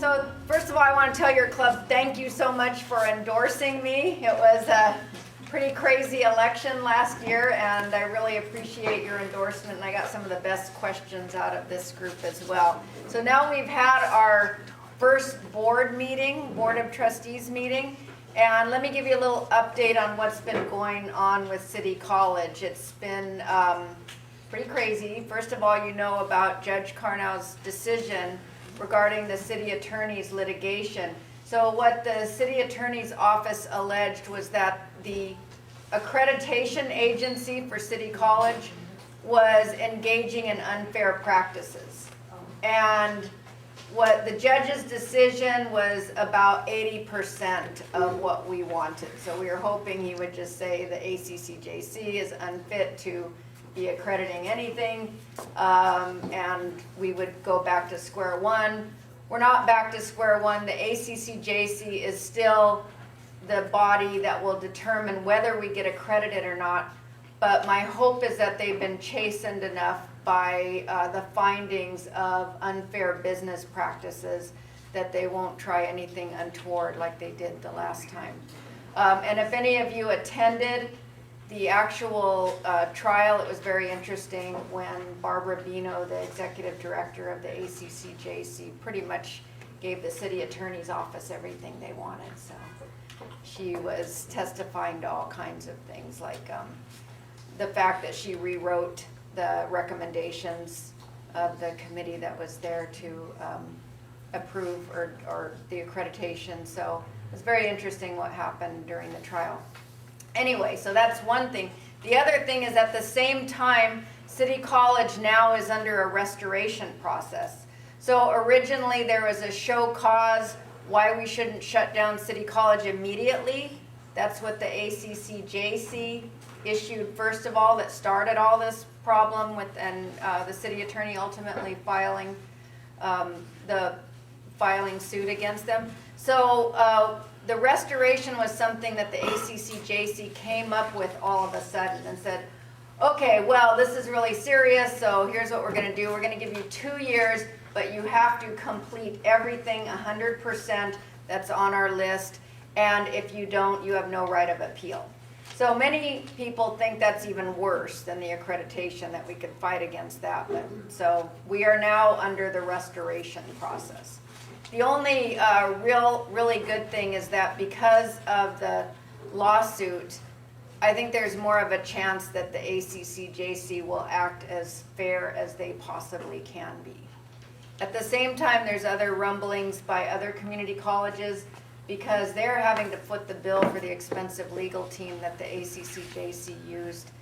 So first of all, I want to tell your club thank you so much for endorsing me. It was a pretty crazy election last year, and I really appreciate your endorsement, and I got some of the best questions out of this group as well. So now we've had our first board of trustees meeting, and let me give you a little update on what's been going on with City College. It's been pretty crazy. First of all, you know about Judge Carnow's decision regarding the city attorney's litigation. So what the city attorney's office alleged was that the accreditation agency for City College was engaging in unfair practices. And what the judge's decision was about 80% of what we wanted. So we were hoping he would just say the ACCJC is unfit to be accrediting anything, and we would go back to square one. We're not back to square one. The ACCJC is still the body that will determine whether we get accredited or not, but my hope is that they've been chastened enough by the findings of unfair business practices that they won't try anything untoward like they did the last time. And if any of you attended the actual trial, it was very interesting when Barbara Bino, the executive director of the ACCJC, pretty much gave the city attorney's office everything they wanted. So she was testifying to all kinds of things, like the fact that she rewrote the recommendations of the committee that was there to approve or the accreditation. So it's very interesting what happened during the trial. Anyway, so that's one thing. The other thing is at the same time, City College now is under a restoration process. So originally there was a show cause why we shouldn't shut down City College immediately. That's what the ACCJC issued first of all, that started all this problem with, and the city attorney ultimately filing suit against them. So the restoration was something that the ACCJC came up with all of a sudden and said, okay, well, this is really serious, so here's what we're going to do. We're going to give you 2 years, but you have to complete everything 100% that's on our list, and if you don't, you have no right of appeal. So many people think that's even worse than the accreditation, that we could fight against that. But, so we are now under the restoration process. The only really good thing is that because of the lawsuit, I think there's more of a chance that the ACCJC will act as fair as they possibly can be. At the same time, there's other rumblings by other community colleges because they're having to foot the bill for the expensive legal team that the ACCJC used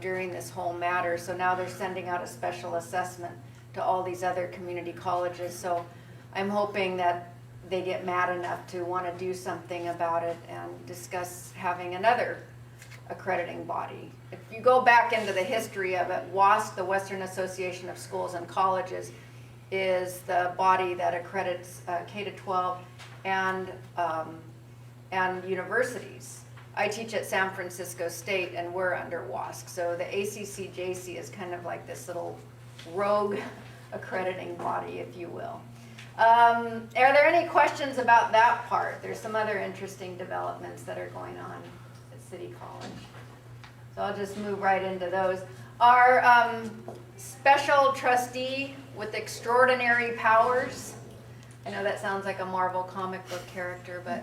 during this whole matter. So now they're sending out a special assessment to all these other community colleges. So I'm hoping that they get mad enough to want to do something about it and discuss having another accrediting body. If you go back into the history of it, WASC, the Western Association of Schools and Colleges, is the body that accredits K-12 and universities. I teach at San Francisco State and we're under WASC. So the ACCJC is kind of like this little rogue accrediting body, if you will. Are there any questions about that part? There's some other interesting developments that are going on at City College. So I'll just move right into those. Our special trustee with extraordinary powers. I know that sounds like a Marvel comic book character, but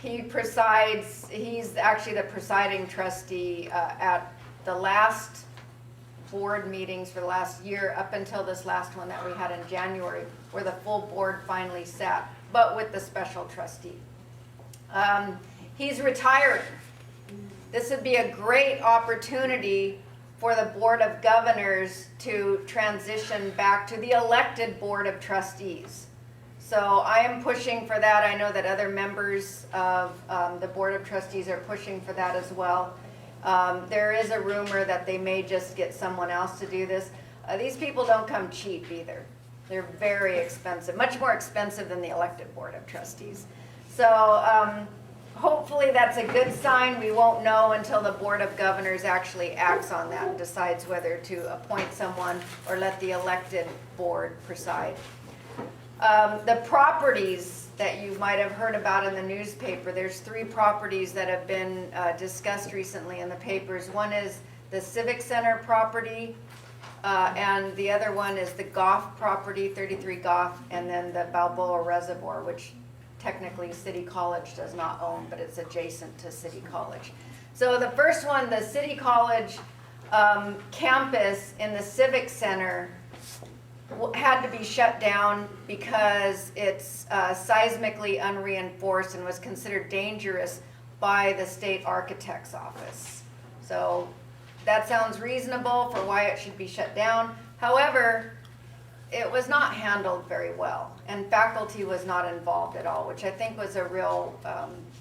he presides, he's actually the presiding trustee at the last board meetings for the last year up until this last one that we had in January, where the full board finally sat, but with the special trustee. He's retiring. This would be a great opportunity for the Board of Governors to transition back to the elected Board of Trustees. So I am pushing for that. I know that other members of the Board of Trustees are pushing for that as well. There is a rumor that they may just get someone else to do this. These people don't come cheap either. They're very expensive, much more expensive than the elected Board of Trustees. So hopefully that's a good sign. We won't know until the Board of Governors actually acts on that and decides whether to appoint someone or let the elected board preside. The properties that you might have heard about in the newspaper, there's 3 properties that have been discussed recently in the papers. One is the Civic Center property, and the other one is the Goff property, 33 Goff, and then the Balboa Reservoir, which technically City College does not own, but it's adjacent to City College. So the first one, the City College campus in the Civic Center had to be shut down because it's seismically unreinforced and was considered dangerous by the state architect's office. So that sounds reasonable for why it should be shut down. However, it was not handled very well, and faculty was not involved at all, which I think was a real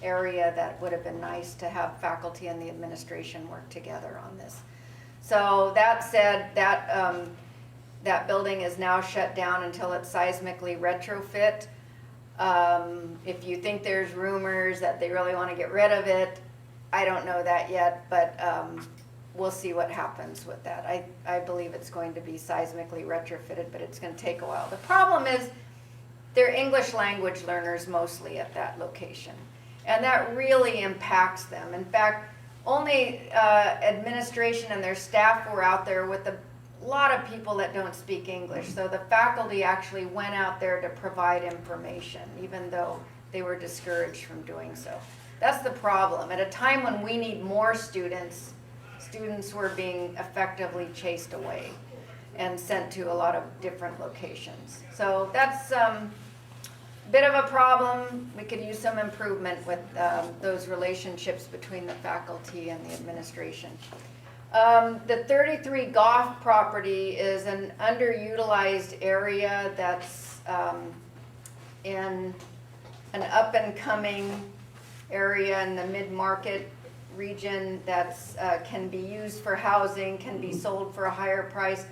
area that would have been nice to have faculty and the administration work together on this. So that said, that building is now shut down until it's seismically retrofit. If you think there's rumors that they really want to get rid of it, I don't know that yet, but we'll see what happens with that. I believe it's going to be seismically retrofitted, but it's going to take a while. The problem is they're English language learners mostly at that location, and that really impacts them. In fact, only administration and their staff were out there with a lot of people that don't speak English. So the faculty actually went out there to provide information, even though they were discouraged from doing so. That's the problem. At a time when we need more students, students were being effectively chased away and sent to a lot of different locations. So that's a bit of a problem. We could use some improvement with those relationships between the faculty and the administration. The 33 Goff property is an underutilized area that's in an up-and-coming area in the mid-market region that's can be used for housing, can be sold for a higher price.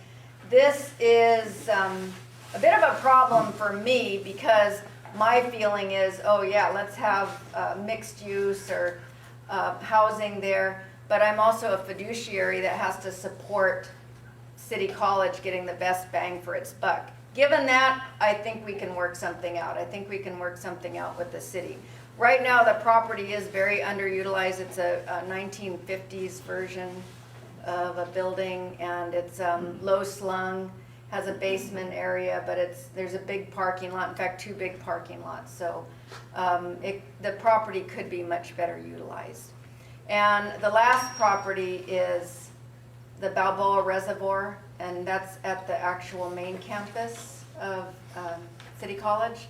This is a bit of a problem for me because my feeling is, oh yeah, let's have mixed use or housing there. But I'm also a fiduciary that has to support City College getting the best bang for its buck. Given that, I think we can work something out. I think we can work something out with the city. Right now, the property is very underutilized. It's a 1950s version of a building, and it's low slung, has a basement area, but there's a big parking lot. In fact, 2 big parking lots. So the property could be much better utilized. And the last property is the Balboa Reservoir, and that's at the actual main campus of City College.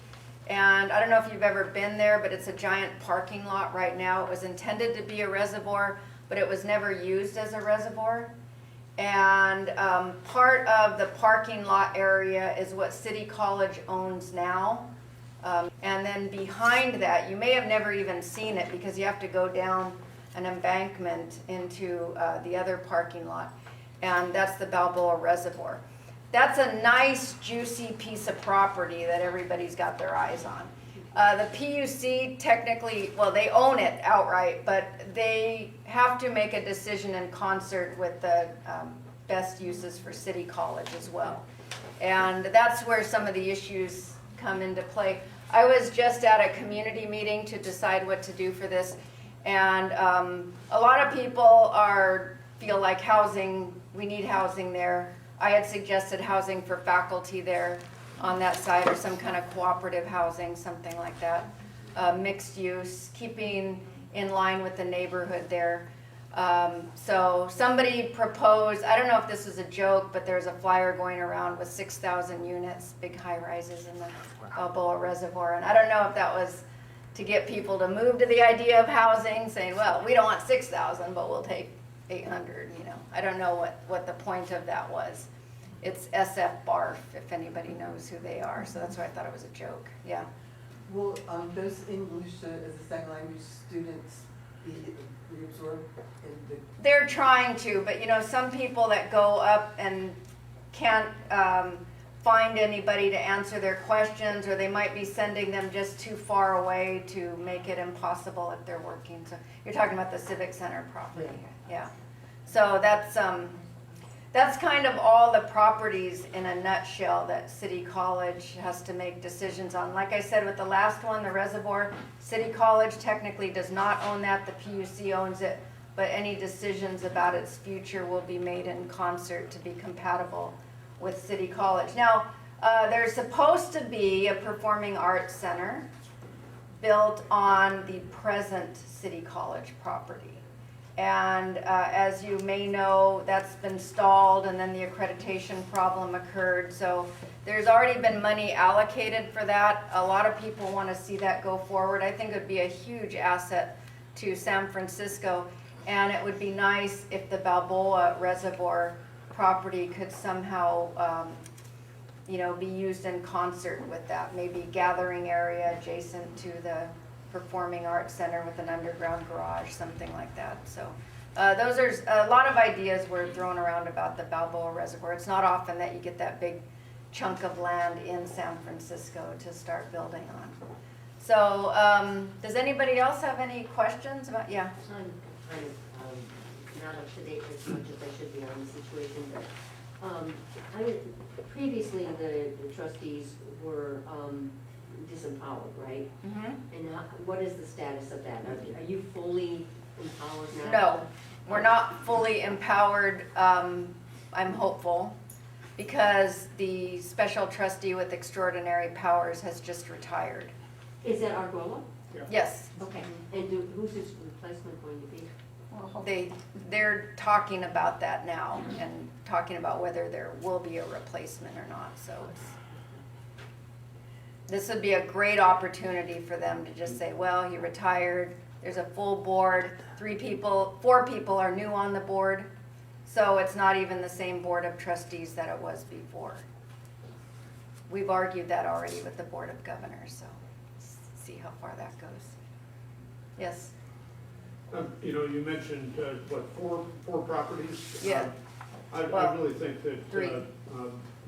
And I don't know if you've ever been there, but it's a giant parking lot right now. It was intended to be a reservoir, but it was never used as a reservoir. And part of the parking lot area is what City College owns now. And then behind that, you may have never even seen it because you have to go down an embankment into the other parking lot, and that's the Balboa Reservoir. That's a nice, juicy piece of property that everybody's got their eyes on. The PUC technically, well, they own it outright, but they have to make a decision in concert with the best uses for City College as well. And that's where some of the issues come into play. I was just at a community meeting to decide what to do for this. And a lot of people feel like housing, we need housing there. I had suggested housing for faculty there on that side, or some kind of cooperative housing, something like that. Mixed use, keeping in line with the neighborhood there. So somebody proposed, I don't know if this is a joke, but there's a flyer going around with 6,000 units, big high rises in the Balboa Reservoir. And I don't know if that was to get people to move to the idea of housing, saying, well, we don't want 6,000, but we'll take 800, you know. I don't know what the point of that was. It's SF BARF, if anybody knows who they are, so that's why I thought it was a joke, yeah. Will those English as a second language students be reabsorbed? They're trying to, but you know, some people that go up and can't find anybody to answer their questions, or they might be sending them just too far away to make it impossible if they're working. So you're talking about the Civic Center property, yeah. So that's that's kind of all the properties in a nutshell that City College has to make decisions on. Like I said with the last one, the reservoir, City College technically does not own that, the PUC owns it, but any decisions about its future will be made in concert to be compatible with City College. Now, there's supposed to be a performing arts center built on the present City College property. And as you may know, that's been stalled, and then the accreditation problem occurred. So there's already been money allocated for that. A lot of people want to see that go forward. I think it would be a huge asset to San Francisco, and it would be nice if the Balboa Reservoir property could somehow be used in concert with that. Maybe gathering area adjacent to the Performing Arts Center with an underground garage, something like that. So those are a lot of ideas were thrown around about the Balboa Reservoir. It's not often that you get that big chunk of land in San Francisco to start building on. So does anybody else have any questions about, yeah? I'm kind of not up to date as much as I should be on the situation, but previously the trustees were disempowered, right? Mm-hmm. And what is the status of that? Are you fully empowered now? No, we're not fully empowered. I'm hopeful, because the special trustee with extraordinary powers has just retired. Is that Argola? Yes, Okay, and who's his replacement going to be? they're talking about that now and talking about whether there will be a replacement or not. So this would be a great opportunity for them to just say, well, he retired, there's a full board, 4 people are new on the board, so it's not even the same board of trustees that it was before. We've argued that already with the Board of Governors, so see how far that goes. Yes? You mentioned, four properties? Yeah. I really think that 3.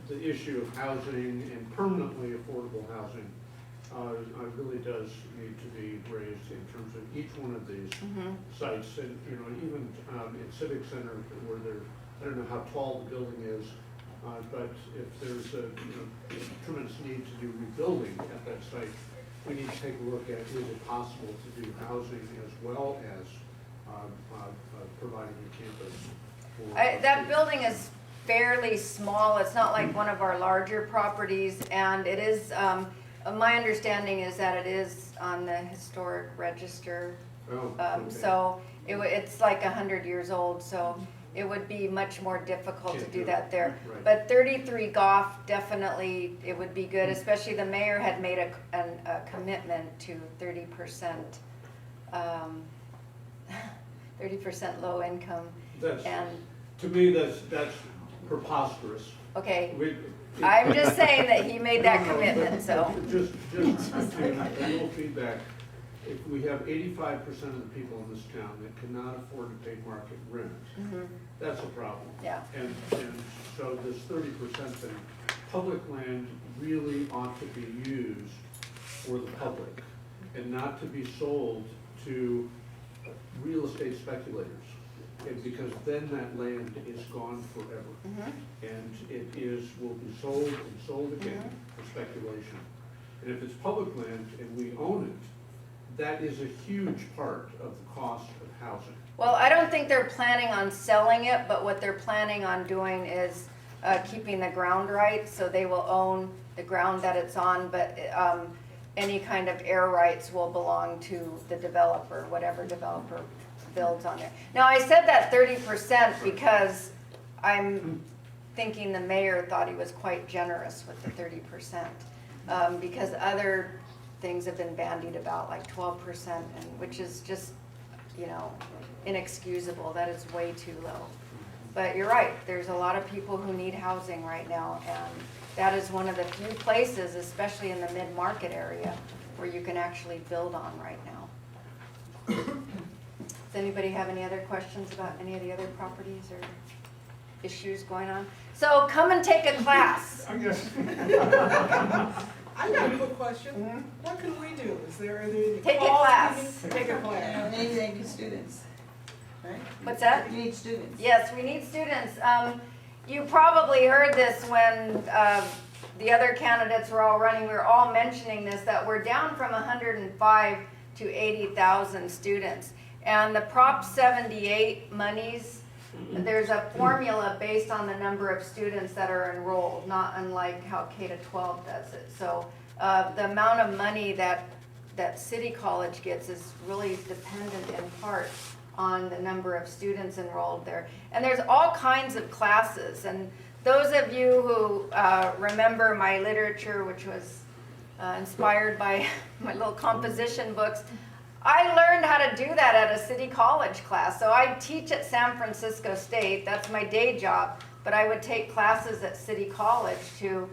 The issue of housing and permanently affordable housing really does need to be raised in terms of each one of these sites. And, even in Civic Center, where I don't know how tall the building is, but if there's a tremendous need to do rebuilding at that site, we need to take a look at, is it possible to do housing as well as providing a campus for That building is fairly small. It's not like one of our larger properties, and it is, my understanding is that it is on the historic register. Oh, okay. So it's like 100 years old, so it would be much more difficult to Can't do do that it. there. Right. But 33 Goff, definitely it would be good, especially the mayor had made a commitment to 30%, 30% low income. That's, And, to me, that's preposterous. okay, We- I'm just saying that he made that No, commitment, but so. Just a little feedback. If we have 85% of the people in this town that cannot afford to pay market rent, that's a problem. Yeah. And so this 30% thing, public land really ought to be used for the public and not to be sold to real estate speculators. And because then that land is gone forever. And it will be sold and sold again for speculation. And if it's public land and we own it, that is a huge part of the cost of housing. Well, I don't think they're planning on selling it, but what they're planning on doing is keeping the ground rights, so they will own the ground that it's on, but any kind of air rights will belong to the developer, whatever developer builds on there. Now, I said that 30% because I'm thinking the mayor thought he was quite generous with the 30%, because other things have been bandied about, like 12%, and which is just, inexcusable. That is way too low. But you're right, there's a lot of people who need housing right now, and that is one of the few places, especially in the mid-market area, where you can actually build on right now. Does anybody have any other questions about any of the other properties or issues going on? So come and take a class. I guess. I got a quick question. What can we do? Are there any Take a calls class. we can take a class? They need students, right? What's that? You need students. Yes, we need students. you probably heard this when the other candidates were all running, we were all mentioning this, that we're down from 105 to 80,000 students. And the Prop 78 monies, there's a formula based on the number of students that are enrolled, not unlike how K-12 does it. So the amount of money that City College gets is really dependent in part on the number of students enrolled there. And there's all kinds of classes, and those of you who remember my literature, which was inspired by my little composition books, I learned how to do that at a City College class. So I teach at San Francisco State, that's my day job, but I would take classes at City College to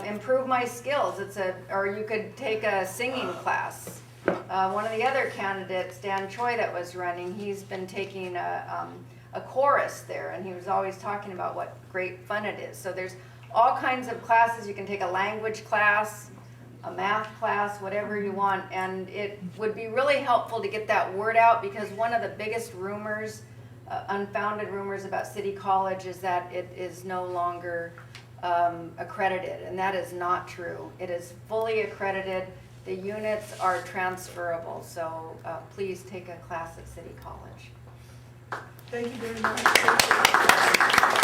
improve my skills. Or you could take a singing class. One of the other candidates, Dan Choi, that was running, he's been taking a chorus there, and he was always talking about what great fun it is. So there's all kinds of classes. You can take a language class, a math class, whatever you want, and it would be really helpful to get that word out, because one of the biggest rumors, unfounded rumors about City College is that it is no longer accredited, and that is not true. It is fully accredited. The units are transferable, so please take a class at City College. Thank you very much.